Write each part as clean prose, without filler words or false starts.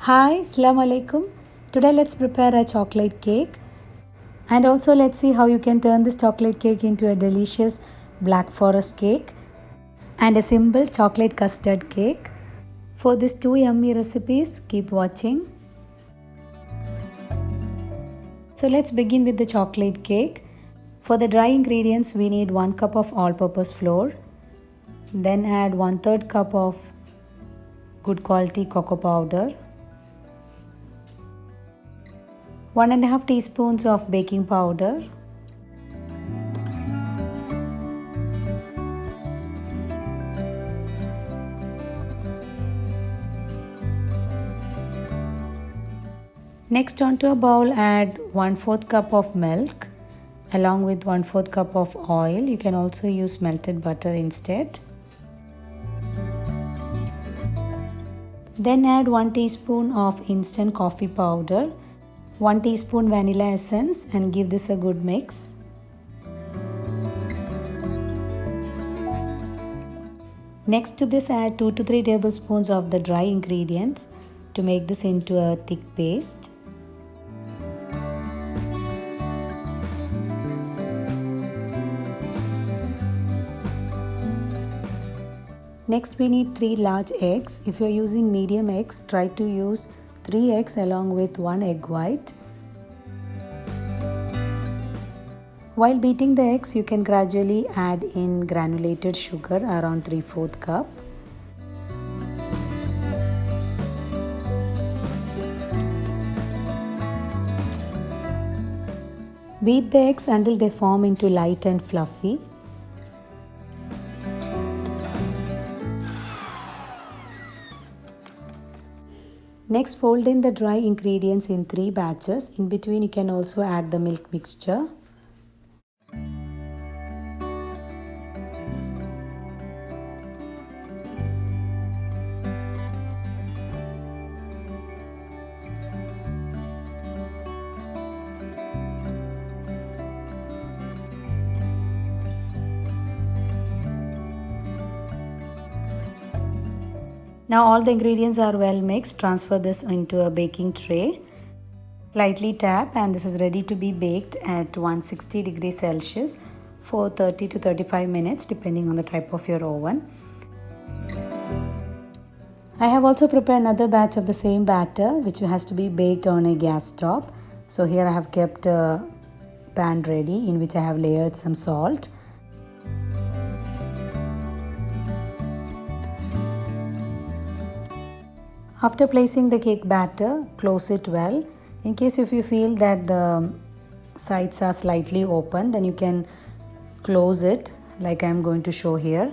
Hi, Assalamu alaikum. Today let's prepare a chocolate cake and also let's see how you can turn this chocolate cake into a delicious black forest cake and a simple chocolate custard cake. For these two yummy recipes, keep watching. So let's begin with the chocolate cake. For the dry ingredients, we need 1 cup of all-purpose flour. Then add 1/3 cup of good quality cocoa powder. 1½ teaspoons of baking powder, next onto a bowl add 1/4 cup of milk along with 1/4 cup of oil. You can also use melted butter instead. Then add 1 teaspoon of instant coffee powder, 1 teaspoon vanilla essence and give this a good mix. Next to this add 2 to 3 tablespoons of the dry ingredients to make this into a thick paste. Next we need 3 large eggs. If you are using medium eggs, try to use 3 eggs along with 1 egg white. While beating the eggs, you can gradually add in granulated sugar around 3/4 cup. Beat the eggs until they form into light and fluffy. Next, fold in the dry ingredients in 3 batches. In between, you can also add the milk mixture. Now all the ingredients are well mixed. Transfer this into a baking tray. Lightly tap and this is ready to be baked at 160 degrees Celsius for 30 to 35 minutes depending on the type of your oven. I have also prepared another batch of the same batter which has to be baked on a gas top. So here I have kept a pan ready in which I have layered some salt. After placing the cake batter, close it well. In case if you feel that the sides are slightly open, then you can close it like I am going to show here.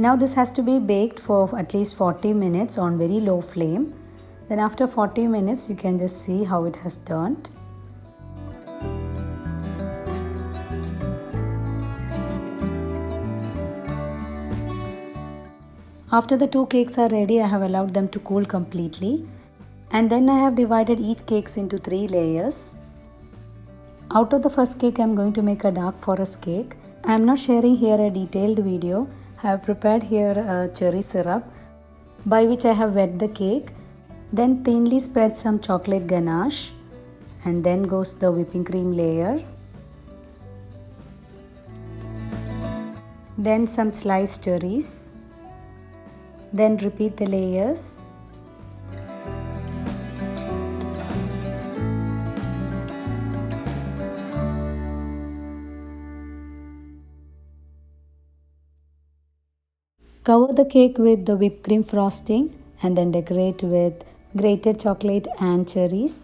Now this has to be baked for at least 40 minutes on very low flame. Then after 40 minutes, you can just see how it has turned. After the 2 cakes are ready, I have allowed them to cool completely. And then I have divided each cakes into 3 layers. Out of the first cake, I am going to make a dark forest cake. I am not sharing here a detailed video. I have prepared here a cherry syrup by which I have wet the cake. Then thinly spread some chocolate ganache. And then goes the whipping cream layer. Then some sliced cherries. Then repeat the layers. Cover the cake with the whipped cream frosting and then decorate with grated chocolate and cherries.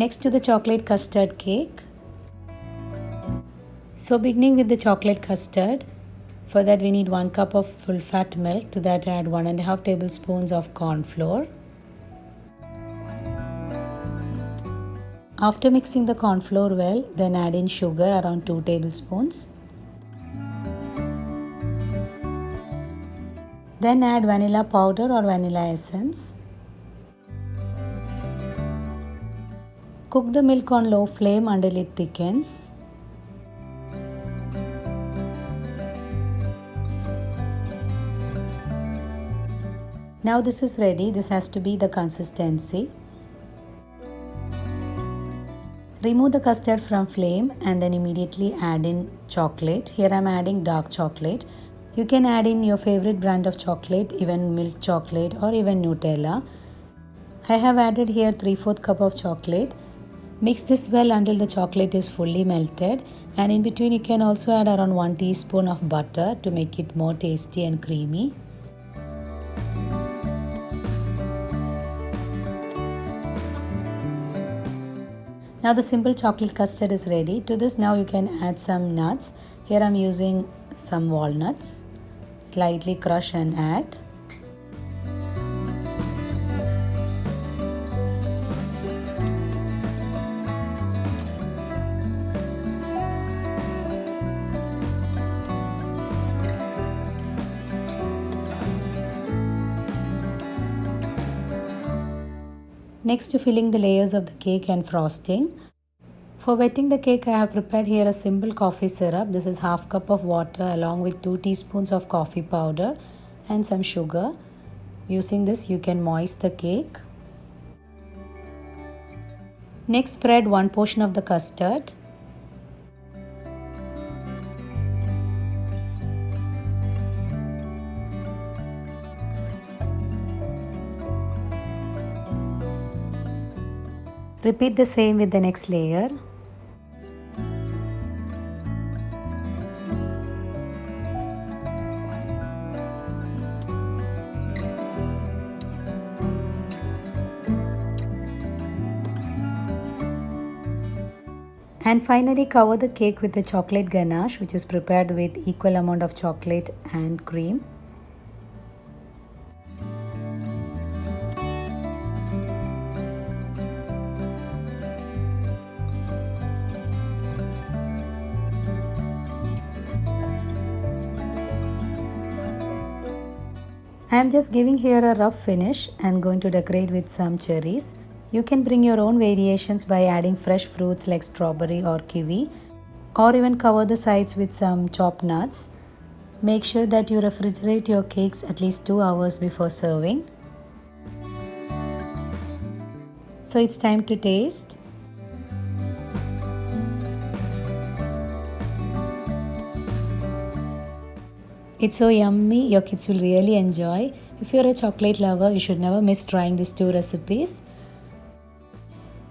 Next to the chocolate custard cake. So beginning with the chocolate custard, for that we need 1 cup of full fat milk. To that add 1½ tablespoons of corn flour. After mixing the corn flour well, then add in sugar around 2 tablespoons. Then add vanilla powder or vanilla essence. Cook the milk on low flame until it thickens. Now this is ready. This has to be the consistency. Remove the custard from flame and then immediately add in chocolate. Here I am adding dark chocolate. You can add in your favorite brand of chocolate, even milk chocolate or even Nutella. I have added here 3/4 cup of chocolate. Mix this well until the chocolate is fully melted, and in between you can also add around 1 teaspoon of butter to make it more tasty and creamy. Now the simple chocolate custard is ready. To this now you can add some nuts. Here I am using some walnuts. Slightly crush and add. Next to filling the layers of the cake and frosting. For wetting the cake, I have prepared here a simple coffee syrup. This is half cup of water along with 2 teaspoons of coffee powder and some sugar. Using this, you can moisten the cake. Next, spread one portion of the custard. Repeat the same with the next layer. And finally cover the cake with the chocolate ganache, which is prepared with equal amount of chocolate and cream. I am just giving here a rough finish and going to decorate with some cherries. You can bring your own variations by adding fresh fruits like strawberry or kiwi, or even cover the sides with some chopped nuts. Make sure that you refrigerate your cakes at least 2 hours before serving. So it's time to taste. It's so yummy, your kids will really enjoy. If you're a chocolate lover, you should never miss trying these 2 recipes.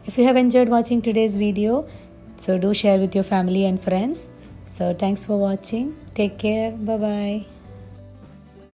If you have enjoyed watching today's video, so do share with your family and friends. So thanks for watching. Take care. Bye-bye.